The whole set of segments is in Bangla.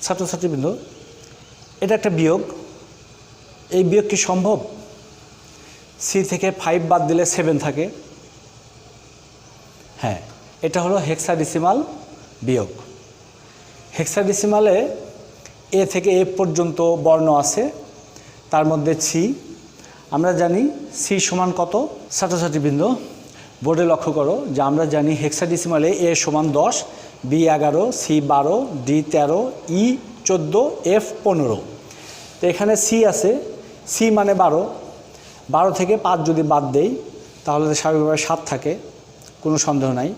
ছাত্রছাত্রীবৃন্দ, এটা একটা বিয়োগ। এই বিয়োগ কি সম্ভব? সি থেকে 5 বাদ দিলে 7 থাকে। হ্যাঁ, এটা হলো হেক্সাডেসিমাল বিয়োগ। হেক্সাডেসিমালে এ থেকে এফ পর্যন্ত বর্ণ আছে, তার মধ্যে সি। আমরা জানি সি সমান কত? ছাত্রছাত্রীবৃন্দ, বোর্ডে লক্ষ্য করো যে আমরা জানি হেক্সাডেসিমালে এ সমান 10, বি 11, সি 12, ডি 13, ই 14, এফ 15। তো এখানে সি আছে, সি মানে 12। 12 থেকে 5 যদি বাদ দেই তাহলে স্বাভাবিকভাবে 7 থাকে, কোনো সন্দেহ নাই।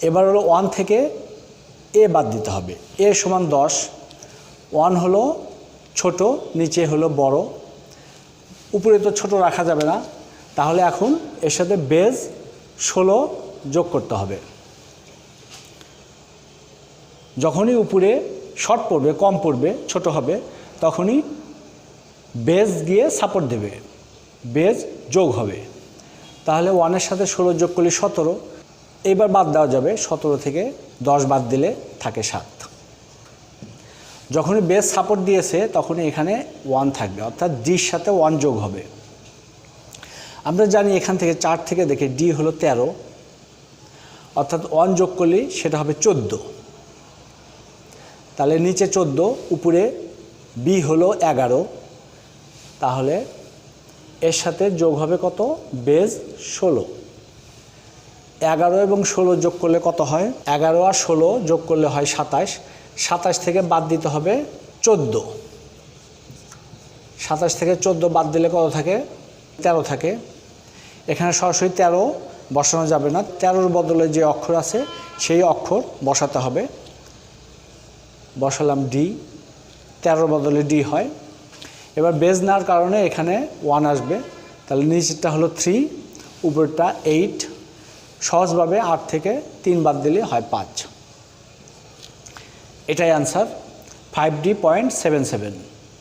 এবার হলো 1 থেকে এ বাদ দিতে হবে। এ সমান 10, 1 হলো ছোট, নিচে হলো বড়, উপরে তো ছোট রাখা যাবে না, তাহলে এখন এর সাথে বেজ 16 যোগ করতে হবে। যখনই উপরে শর্ট পড়বে, কম পড়বে, ছোট হবে, তখনই বেজ গিয়ে সাপোর্ট দেবে, বেজ যোগ হবে। তাহলে 1-এর সাথে 16 যোগ করলে 17। এইবার বাদ দেওয়া যাবে, 17 থেকে 10 বাদ দিলে থাকে 7। যখনই বেজ সাপোর্ট দিয়েছে তখনই এখানে 1 থাকবে, অর্থাৎ ডির সাথে 1 যোগ হবে। আমরা জানি এখান থেকে 4 থেকে দেখে ডি হলো 13, অর্থাৎ 1 যোগ করলে সেটা হবে 14। তাহলে নিচে 14, উপরে বি হলো 11, তাহলে এর সাথে যোগ হবে কত? বেজ 16। 11 এবং 16 যোগ করলে কত হয়? 11 আর 16 যোগ করলে হয় 27। 27 থেকে বাদ দিতে হবে 14। 27 থেকে 14 বাদ দিলে কত থাকে? 13 থাকে। এখানে সরাসরি 13 বসানো যাবে না, 13-র বদলে যে অক্ষর আছে সেই অক্ষর বসাতে হবে। বসালাম ডি, 13-র বদলে ডি হয়। এবার বেজ নেওয়ার কারণে এখানে 1 আসবে, তাহলে নিচেরটা হলো 3, উপরটা 8। সহজভাবে 8 থেকে 3 বাদ দিলে হয় 5। এটাই আনসার 5D.77।